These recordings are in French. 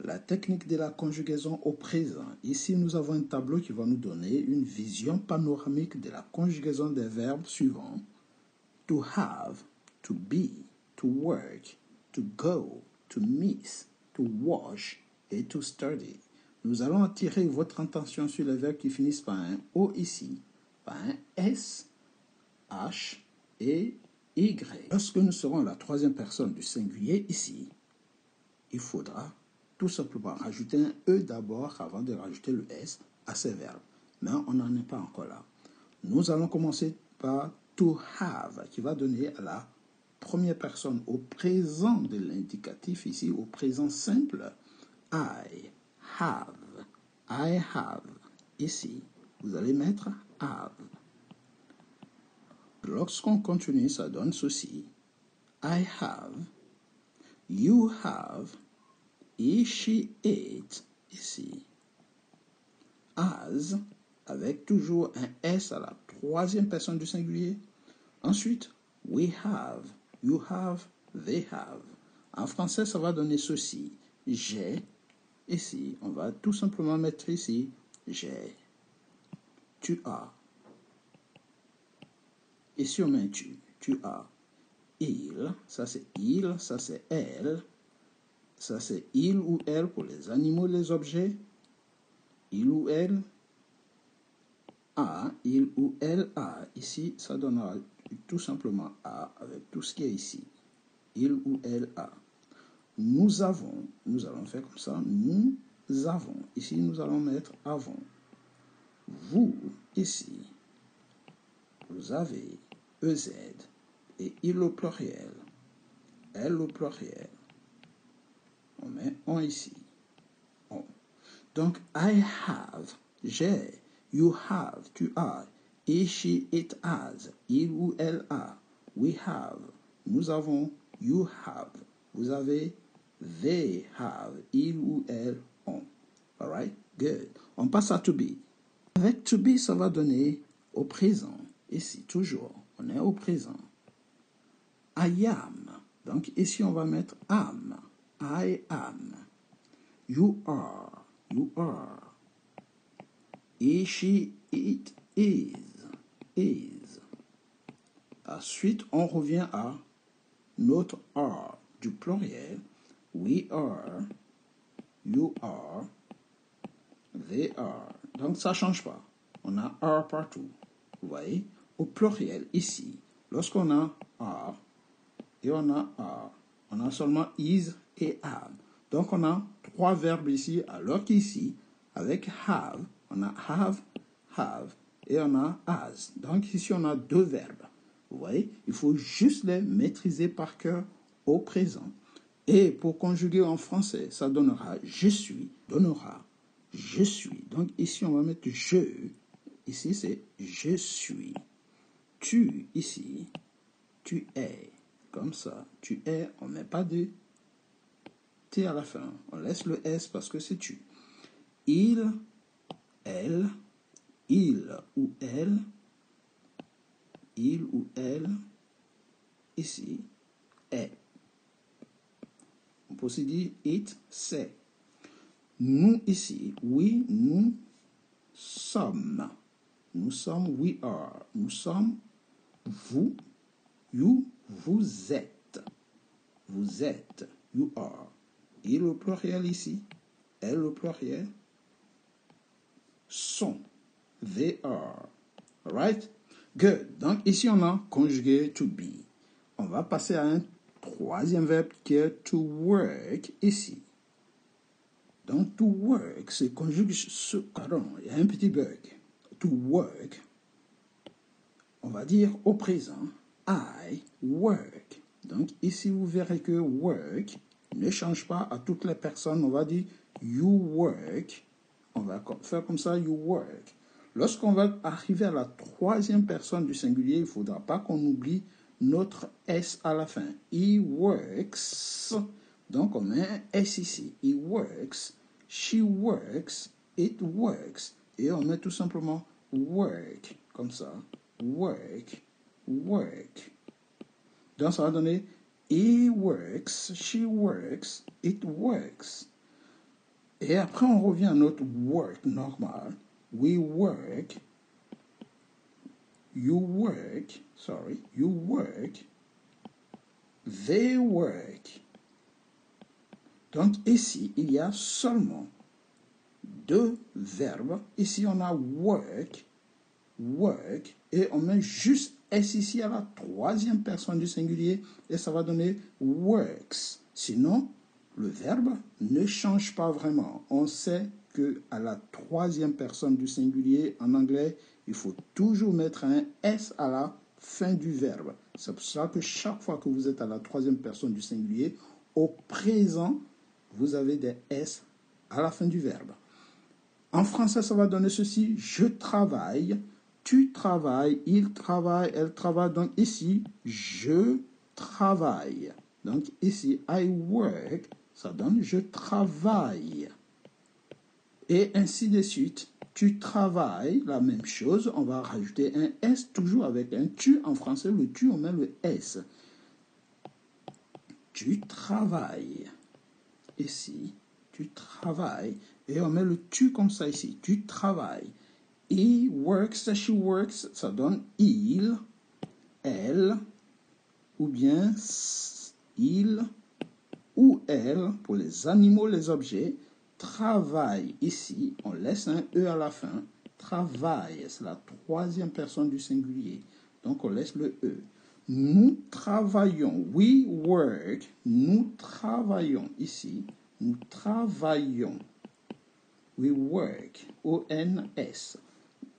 La technique de la conjugaison au présent. Ici, nous avons un tableau qui va nous donner une vision panoramique de la conjugaison des verbes suivants. To have, to be, to work, to go, to miss, to wash et to study. Nous allons attirer votre attention sur les verbes qui finissent par un O ici, par un S, H et Y. Lorsque nous serons à la troisième personne du singulier ici, il faudra tout simplement rajouter un E d'abord avant de rajouter le S à ces verbes. Mais on n'en est pas encore là. Nous allons commencer par to have, qui va donner à la première personne au présent de l'indicatif ici, au présent simple. I have. I have. Ici, vous allez mettre have. Lorsqu'on continue, ça donne ceci. I have. You have. He, she, it, ici. As, avec toujours un S à la troisième personne du singulier. Ensuite, we have, you have, they have. En français, ça va donner ceci. J'ai, ici, on va tout simplement mettre ici, j'ai. Tu as. Ici, on met tu as. Il, ça c'est il, ça c'est elle. Ça, c'est il ou elle pour les animaux, les objets. Il ou elle a, il ou elle a. Ici, ça donnera tout simplement a avec tout ce qui est ici. Il ou elle a. Nous avons, nous allons faire comme ça. Nous avons. Ici, nous allons mettre avons. Vous, ici, vous avez EZ et il au pluriel. Elle au pluriel. On met on ici. On. Donc, I have, j'ai, you have, tu as, he, she, it has, il ou elle a, we have, nous avons, you have, vous avez, they have, il ou elle ont. Alright? Good. On passe à to be. Avec to be, ça va donner au présent. Ici, toujours, on est au présent. I am. Donc, ici, on va mettre am. I am. You are. You are. He, she, it, is. Is. Ensuite, on revient à notre are du pluriel. We are. You are. They are. Donc, ça ne change pas. On a are partout. Vous voyez? Au pluriel, ici, lorsqu'on a are et on a are, on a seulement is et am. Donc, on a trois verbes ici, alors qu'ici, avec have, on a have, et on a as. Donc, ici, on a deux verbes. Vous voyez, il faut juste les maîtriser par cœur au présent. Et pour conjuguer en français, ça donnera je suis, donnera je suis. Donc, ici, on va mettre je. Ici, c'est je suis. Tu, ici, tu es. Comme ça, tu es, on ne met pas de T à la fin. On laisse le S parce que c'est tu. Il, elle, il ou elle, ici, est. On peut aussi dire it, c'est. Nous, ici, oui, nous sommes. Nous sommes, we are. Nous sommes, vous, you, vous êtes. Vous êtes, you are. Il au pluriel ici, elle au pluriel, sont, they are. Alright? Good. Donc ici on a conjugué to be. On va passer à un troisième verbe qui est to work ici. Donc to work se conjugue pardon, il y a un petit bug. To work, on va dire au présent, I work. Donc ici vous verrez que work ne change pas à toutes les personnes. On va dire you work. On va faire comme ça, you work. Lorsqu'on va arriver à la troisième personne du singulier, il ne faudra pas qu'on oublie notre S à la fin. He works. Donc on met un S ici. He works. She works. It works. Et on met tout simplement work. Comme ça. Work. Work. Donc ça va donner he works, she works, it works. Et après, on revient à notre work normal. We work. You work. Sorry. You work. They work. Donc ici, il y a seulement deux verbes. Ici, on a work, work, et on met juste S ici à la troisième personne du singulier, et ça va donner works. Sinon, le verbe ne change pas vraiment. On sait que à la troisième personne du singulier, en anglais, il faut toujours mettre un S à la fin du verbe. C'est pour ça que chaque fois que vous êtes à la troisième personne du singulier, au présent, vous avez des S à la fin du verbe. En français, ça va donner ceci. Je travaille, tu travailles, il travaille, elle travaille. Donc ici, je travaille. Donc ici, I work, ça donne je travaille. Et ainsi de suite. Tu travailles, la même chose. On va rajouter un S, toujours avec un tu. En français, le tu, on met le S. Tu travailles. Ici, tu travailles. Et on met le tu comme ça ici. Tu travailles. He works, she works, ça donne il, elle, ou bien il ou elle, pour les animaux, les objets, travaille. Ici, on laisse un E à la fin. Travaille, c'est la troisième personne du singulier. Donc, on laisse le E. Nous travaillons. We work. Nous travaillons. Ici, nous travaillons. We work. O-N-S.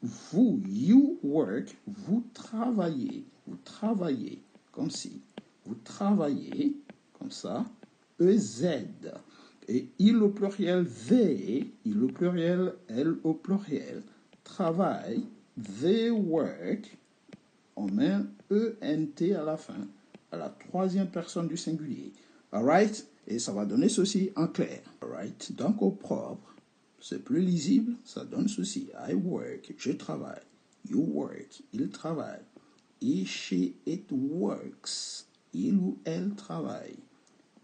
Vous, you work. Vous travaillez. Vous travaillez. Comme si. Vous travaillez. Comme ça. E-Z. Et il au pluriel, they. Il au pluriel, elle au pluriel. Travail. They work. On met E-N-T à la fin, à la troisième personne du singulier. Alright? Et ça va donner ceci en clair. Alright? Donc au propre, c'est plus lisible, ça donne ceci. I work, je travaille. You work, il travaille. He, she, it works. Il ou elle travaille.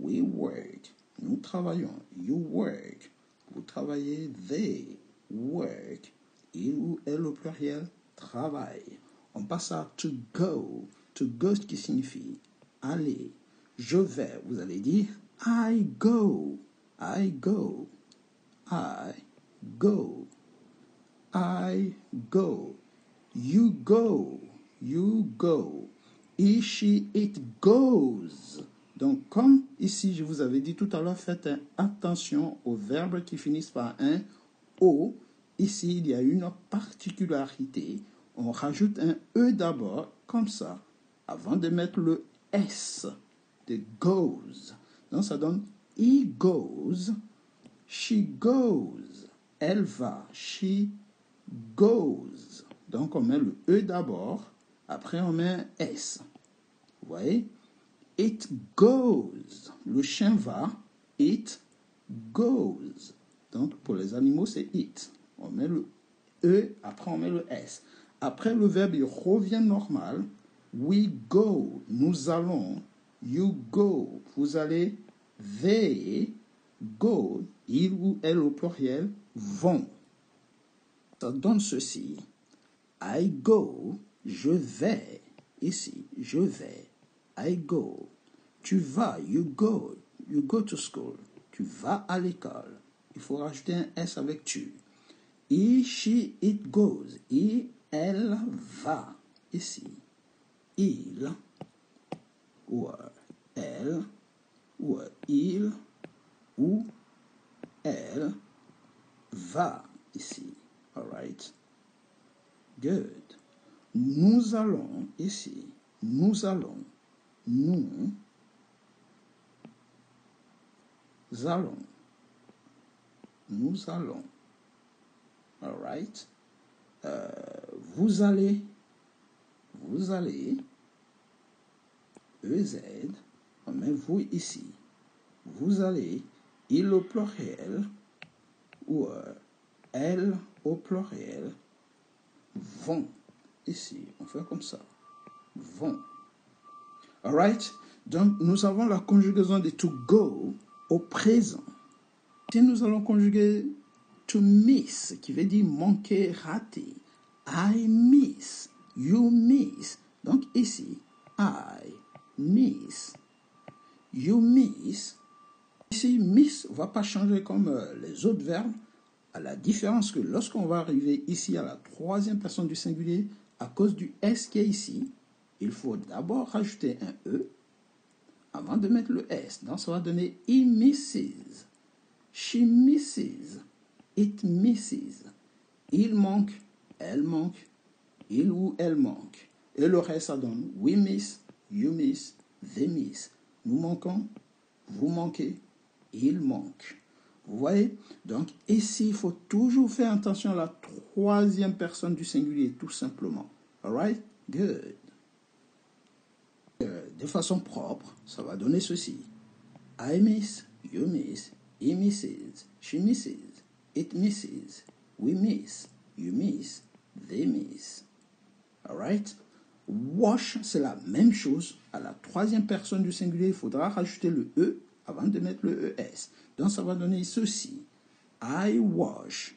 We work, nous travaillons. You work, vous travaillez. They work. Il ou elle au pluriel travaille. On passe à to go. To go, ce qui signifie aller. Je vais. Vous allez dire I go. I go. I go. I go. You go. You go. He, she, it goes. Donc, comme ici, je vous avais dit tout à l'heure, faites attention aux verbes qui finissent par un O. Ici, il y a une particularité. On rajoute un E d'abord, comme ça, avant de mettre le S de goes. Donc, ça donne he goes, she goes, elle va, she goes. Donc, on met le E d'abord, après on met un S. Vous voyez? It goes. Le chien va, it goes. Donc, pour les animaux, c'est it. On met le E, après on met le S. Après, le verbe, il revient normal. We go. Nous allons. You go. Vous allez. They go. Il ou elle au pluriel vont. Ça donne ceci. I go. Je vais. Ici, je vais. I go. Tu vas. You go. You go to school. Tu vas à l'école. Il faut rajouter un S avec tu. He, she, it goes. Il, elle va. Ici. Il ou elle ou il ou elle va. Ici. Alright. Good. Nous allons. Ici. Nous allons. Nous allons. Nous allons. Alright. Vous allez. Vous allez. EZ. On met vous ici. Vous allez. Il au pluriel. Ou elle au pluriel. Vont. Ici. On fait comme ça. Vont. Alright. Donc, nous avons la conjugaison de to go au présent. Si nous allons conjuguer to miss, qui veut dire manquer, rater. I miss, you miss. Donc ici, I miss, you miss. Ici, miss ne va pas changer comme les autres verbes, à la différence que lorsqu'on va arriver ici à la troisième personne du singulier, à cause du S qui est ici, il faut d'abord rajouter un E avant de mettre le S. Donc ça va donner he misses, she misses, it misses. Il manque, elle manque, il ou elle manque. Et le reste, ça donne we miss, you miss, they miss. Nous manquons, vous manquez, il manque. Vous voyez? Donc ici, il faut toujours faire attention à la troisième personne du singulier, tout simplement. Alright? Good. De façon propre, ça va donner ceci. I miss, you miss, he misses, she misses, it misses, we miss, you miss, they miss. Alright? Wash, c'est la même chose. À la troisième personne du singulier, il faudra rajouter le E avant de mettre le ES. Donc, ça va donner ceci. I wash,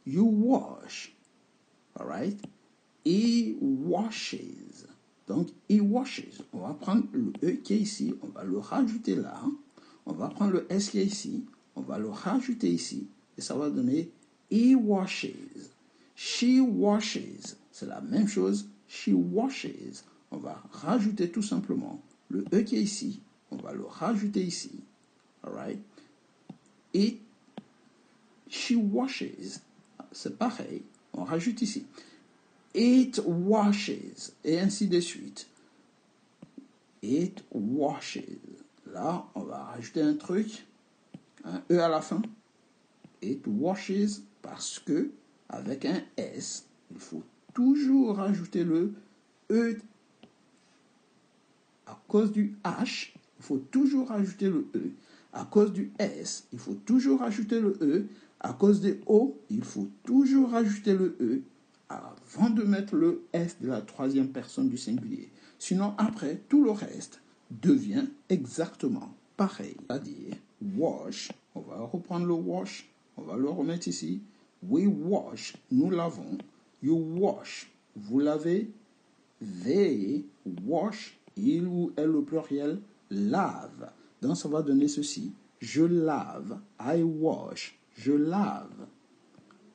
you wash. Alright? He washes. Donc, he washes. On va prendre le E qui est ici, on va le rajouter là. On va prendre le S qui est ici, on va le rajouter ici. Et ça va donner he washes. She washes. C'est la même chose. She washes. On va rajouter tout simplement le E qui est ici. On va le rajouter ici. Alright? Et she washes. C'est pareil. On rajoute ici. It washes. Et ainsi de suite. It washes. Là, on va rajouter un truc. Un E à la fin. It washes parce que avec un S, il faut toujours rajouter le E. À cause du H, il faut toujours rajouter le E. À cause du S, il faut toujours rajouter le E. À cause des O, il faut toujours rajouter le E avant de mettre le S de la troisième personne du singulier. Sinon, après, tout le reste devient exactement pareil. C'est-à-dire, wash, on va reprendre le wash, on va le remettre ici. We wash, nous lavons. You wash, vous lavez. They wash, il ou elle au pluriel, lave. Donc ça va donner ceci. Je lave. I wash. Je lave.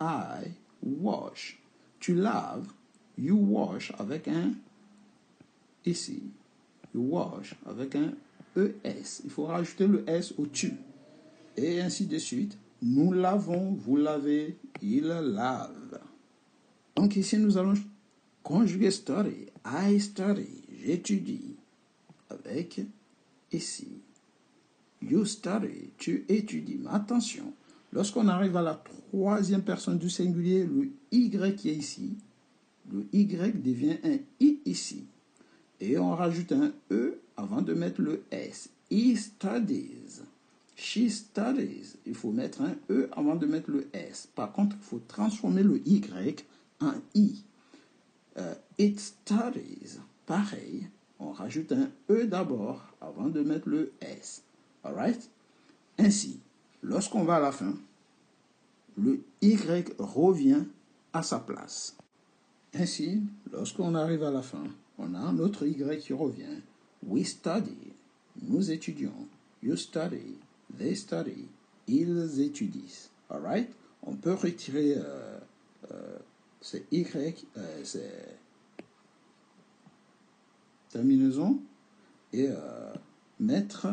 I wash. Tu laves. You wash avec un ici. You wash avec un ES. Il faut rajouter le S au tu. Et ainsi de suite. Nous lavons, vous lavez, il lave. Donc ici nous allons conjuguer study. I study. J'étudie. Avec ici. You study. Tu étudies. Mais attention. Lorsqu'on arrive à la troisième personne du singulier, le Y qui est ici, le Y devient un I ici. Et on rajoute un E avant de mettre le S. He studies. She studies. Il faut mettre un E avant de mettre le S. Par contre, il faut transformer le Y en I. It studies. Pareil. On rajoute un E d'abord avant de mettre le S. Alright? Ainsi, lorsqu'on va à la fin, le Y revient à sa place. Ainsi, lorsqu'on arrive à la fin, on a un autre Y qui revient. We study. Nous étudions. You study. They study. Ils étudient. Alright? On peut retirer ces Y, ces terminaisons et mettre.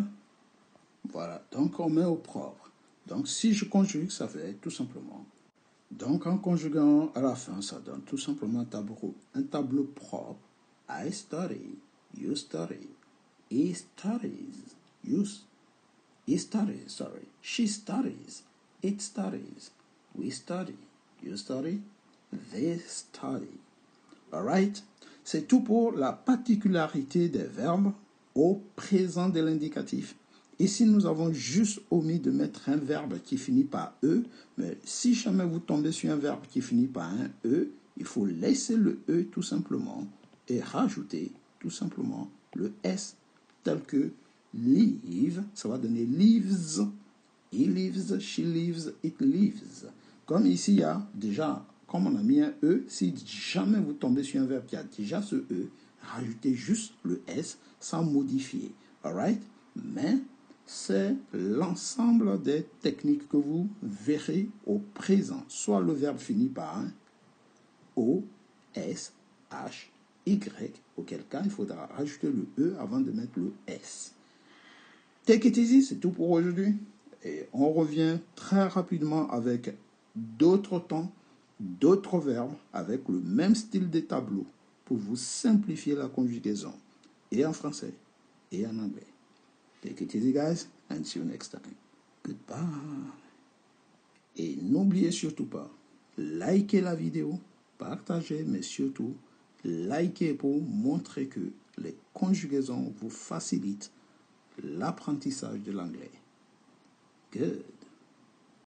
Voilà. Donc, on met au propre. Donc, si je conjugue, ça fait tout simplement. Donc, en conjuguant à la fin, ça donne tout simplement un tableau propre. I study. You study. He studies. He studies, sorry. She studies. It studies. We study. You study. They study. Alright? C'est tout pour la particularité des verbes au présent de l'indicatif. Ici, nous avons juste omis de mettre un verbe qui finit par E, mais si jamais vous tombez sur un verbe qui finit par un E, il faut laisser le E tout simplement et rajouter tout simplement le S tel que live, ça va donner lives. He lives, she lives, it lives. Comme ici, il y a déjà, comme on a mis un E, si jamais vous tombez sur un verbe qui a déjà ce E, rajoutez juste le S sans modifier. Alright? Mais c'est l'ensemble des techniques que vous verrez au présent. Soit le verbe finit par un O, S, H, Y, auquel cas il faudra rajouter le E avant de mettre le S. Take it easy, c'est tout pour aujourd'hui. Et on revient très rapidement avec d'autres temps, d'autres verbes, avec le même style des tableaux pour vous simplifier la conjugaison, et en français, et en anglais. Take it easy, guys, and see you next time. Goodbye. Et n'oubliez surtout pas, likez la vidéo, partagez, mais surtout, likez pour montrer que les conjugaisons vous facilitent l'apprentissage de l'anglais. Good.